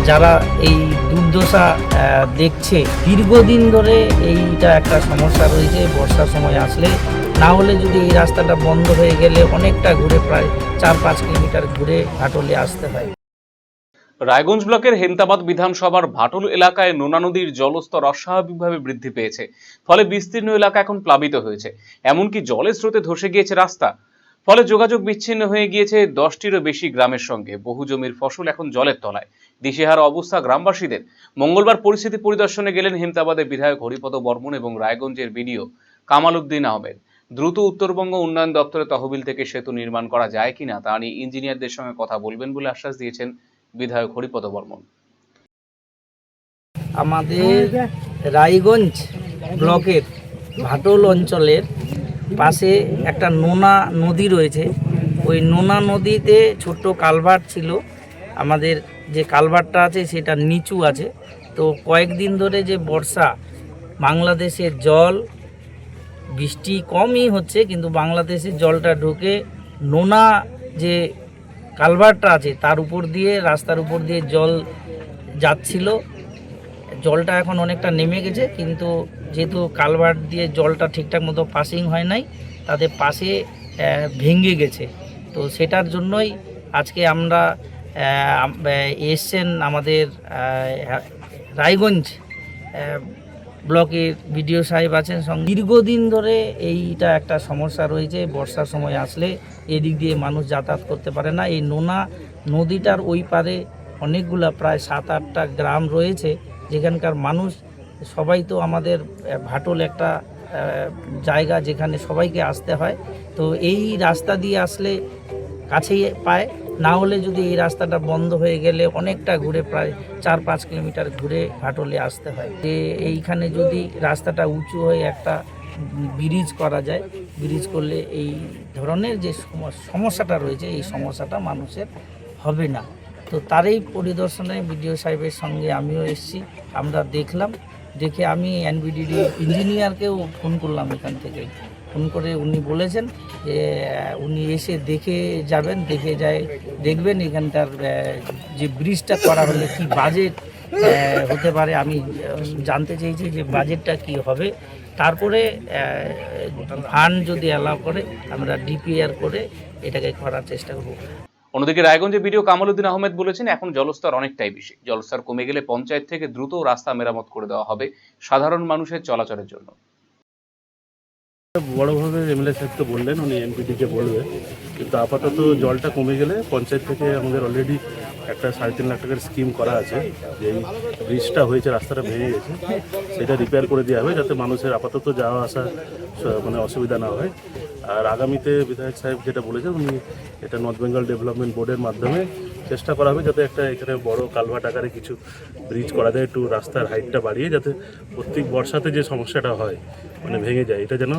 যারা এই দুর্দশা দেখছে, দীর্ঘদিন ধরে এইটা একটা সমস্যা রয়েছে। বর্ষার সময় আসলে না হলে যদি এই রাস্তাটা বন্ধ হয়ে গেলে অনেকটা ঘুরে, প্রায় 4-5 কিলোমিটার ঘুরে ঘাটলে আসতে হয়। রায়গঞ্জ ব্লকের হেমতাবাদ বিধানসভার ভাটল এলাকায় নোনা নদীর জলস্তর অস্বাভাবিকভাবে বৃদ্ধি পেয়েছে। ফলে বিস্তীর্ণ এলাকা এখন প্লাবিত হয়েছে। এমনকি জলের স্রোতে ধসে গিয়েছে রাস্তা। ফলে যোগাযোগ বিচ্ছিন্ন হয়ে গিয়েছে 10টিরও বেশি গ্রামের সঙ্গে। বহু জমির ফসল এখন জলের তলায়। দিশেহারা অবস্থা গ্রামবাসীদের। মঙ্গলবার পরিস্থিতি পরিদর্শনে গেলেন হেমতাবাদের বিধায়ক হরিপদ বর্মন এবং রায়গঞ্জের বিডিও কামাল উদ্দিন আহমেদ। দ্রুত উত্তরবঙ্গ উন্নয়ন দপ্তরের তহবিল থেকে সেতু নির্মাণ করা যায় কিনা তা নিয়ে ইঞ্জিনিয়ারদের সঙ্গে কথা বলবেন বলে আশ্বাস দিয়েছেন বিধায়ক হরিপদ বর্মন। আমাদের রায়গঞ্জ ব্লকের ভাটল অঞ্চলের পাশে একটা নোনা নদী রয়েছে। ওই নোনা নদীতে ছোট্ট কালভার্ট ছিল। আমাদের যে কালভার্টটা আছে সেটা নিচু আছে। তো কয়েকদিন ধরে যে বর্ষা, বাংলাদেশের জল, বৃষ্টি কমই হচ্ছে কিন্তু বাংলাদেশের জলটা ঢুকে নোনা যে কালভার্টটা আছে তার উপর দিয়ে, রাস্তার উপর দিয়ে জল যাচ্ছিল। জলটা এখন অনেকটা নেমে গেছে, কিন্তু যেহেতু কালভার্ট দিয়ে জলটা ঠিকঠাক মতো পাসিং হয় নাই, তাদের পাশে ভেঙে গেছে। তো সেটার জন্যই আজকে আমরা এসছেন আমাদের রায়গঞ্জ ব্লকের বিডিও সাহেব আছেন সঙ্গে। দীর্ঘদিন ধরে এইটা একটা সমস্যা রয়েছে। বর্ষার সময় আসলে এদিক দিয়ে মানুষ যাতায়াত করতে পারে না। এই নোনা নদীটার ওই পারে অনেকগুলা, প্রায় 7-8টা গ্রাম রয়েছে, যেখানকার মানুষ সবাই, তো আমাদের ভাটল একটা জায়গা যেখানে সবাইকে আসতে হয়। তো এই রাস্তা দিয়ে আসলে কাছেই পায়, না হলে যদি এই রাস্তাটা বন্ধ হয়ে গেলে অনেকটা ঘুরে, প্রায় 4-5 কিলোমিটার ঘুরে ঘাটলে আসতে হয়। যে এইখানে যদি রাস্তাটা উঁচু হয়ে একটা ব্রিজ করা যায়, ব্রিজ করলে এই ধরনের যে সমস্যাটা রয়েছে এই সমস্যাটা মানুষের হবে না। তো তারই পরিদর্শনে বিডিও সাহেবের সঙ্গে আমিও এসেছি। আমরা দেখলাম, দেখে আমি এনবিডিডি ইঞ্জিনিয়ারকেও ফোন করলাম এখান থেকে। ফোন করে উনি বলেছেন যে উনি এসে দেখে যাবেন, দেখবেন এখানকার যে ব্রিজটা করা হলে কি বাজেট হতে পারে। আমি জানতে চেয়েছি যে বাজেটটা কি হবে। তারপরে ফান্ড যদি অ্যালাউ করে আমরা ডিপিআর করে এটাকে করার চেষ্টা করব। অন্যদিকে রায়গঞ্জের বিডিও কামাল উদ্দিন আহমেদ বলেছেন, এখন জলস্তর অনেকটাই বেশি। জলস্তর কমে গেলে পঞ্চায়েত থেকে দ্রুত রাস্তা মেরামত করে দেওয়া হবে সাধারণ মানুষের চলাচলের জন্য। বড়োভাবে এমএলএ সাহেব তো বললেন উনি এমপিডিকে বলবে, কিন্তু আপাতত জলটা কমে গেলে পঞ্চায়েত থেকে আমাদের অলরেডি একটা 3.5 লাখ টাকার স্কিম করা আছে, যে এই ব্রিজটা হয়েছে, রাস্তাটা ভেঙে গেছে, সেটা রিপেয়ার করে দেওয়া হবে যাতে মানুষের আপাতত যাওয়া আসা মানে অসুবিধা না হয়। আর আগামীতে বিধায়ক সাহেব যেটা বলেছেন, উনি এটা নর্থ বেঙ্গল ডেভেলপমেন্ট বোর্ডের মাধ্যমে চেষ্টা করা হবে যাতে একটা এখানে বড় কালভার্ট আকারে কিছু ব্রিজ করা যায়, একটু রাস্তার হাইটটা বাড়িয়ে, যাতে প্রত্যেক বর্ষাতে যে সমস্যাটা হয় মানে ভেঙে যায়, এটা যেন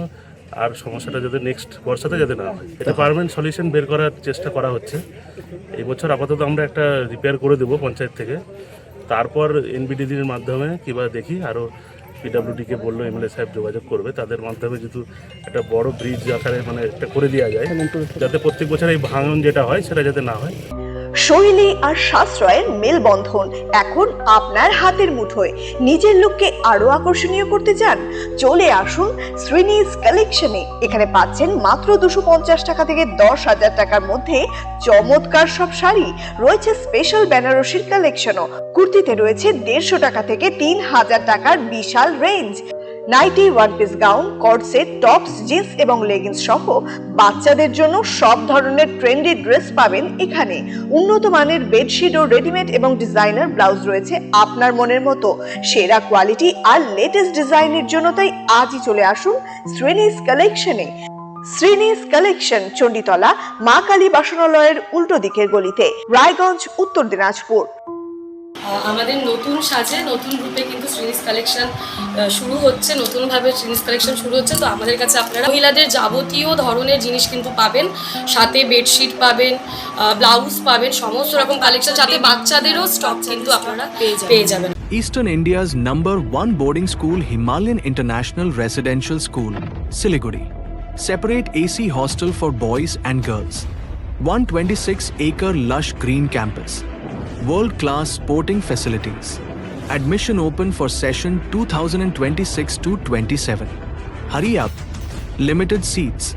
আর সমস্যাটা যাতে নেক্সট বর্ষাতে যাতে না হয়, এটা পার্মানেন্ট সলিউশন বের করার চেষ্টা করা হচ্ছে। এই বছর আপাতত আমরা একটা রিপেয়ার করে দেবো পঞ্চায়েত থেকে, তারপর এনবিডিডির মাধ্যমে কিংবা দেখি আরও পিডব্লিউডিকে বললো এমএলএ সাহেব যোগাযোগ করবে, তাদের মাধ্যমে যেহেতু একটা বড় ব্রিজ আকারে মানে একটা করে দেওয়া যায়, যাতে প্রত্যেক বছর এই ভাঙন যেটা হয় সেটা যাতে না হয়। শৈলী আর সাশ্রয়ের মেলবন্ধন এখন আপনার হাতের মুঠোয়। নিজের লুককে আরো আকর্ষণীয় করতে চান? চলে আসুন শ্রীনিজ কালেকশনে। এখানে পাচ্ছেন মাত্র 250 টাকা থেকে 10,000 টাকার মধ্যে চমৎকার সব শাড়ি। রয়েছে স্পেশাল বেনারসির কালেকশনও। কুর্তিতে রয়েছে 150 টাকা থেকে 3,000 টাকার বিশাল range. Nighty, one piece gown, কট সেট, টপস, জিন্স এবং লেগিংস সহ বাচ্চাদের জন্য সব ধরনের ট্রেন্ডি ড্রেস পাবেন এখানে। উন্নত মানের বেডশিট ও রেডিমেড এবং ডিজাইনার ব্লাউজ রয়েছে আপনার মনের মতো। সেরা কোয়ালিটি আর লেটেস্ট ডিজাইনের জন্য তাই আজই চলে আসুন শ্রীনিজ কালেকশনে। শ্রীনিজ কালেকশন, চণ্ডীতলা মা কালী বাসনালয়ের উল্টো দিকের গলিতে, রায়গঞ্জ, উত্তর দিনাজপুর। আমাদের নতুন সাজে নতুন রূপে কিন্তু শ্রীনিজ কালেকশন শুরু হচ্ছে, নতুনভাবে শ্রীনিজ কালেকশন শুরু হচ্ছে। তো আমাদের কাছে আপনারা মহিলাদের যাবতীয় ধরনের জিনিস কিন্তু পাবেন, সাথে বেডশিট পাবেন, ব্লাউজ পাবেন, সমস্ত রকম কালেকশন, সাথে বাচ্চাদেরও স্টক কিন্তু আপনারা পেয়ে যাবেন। Eastern India's #1 boarding school, Himalayan International Residential School, Siliguri. Separate AC hostel for boys and girls. 126-acre lush green campus. world-class sporting facilities. Admission open for session 2026 to 27. Hurry up. Limited seats.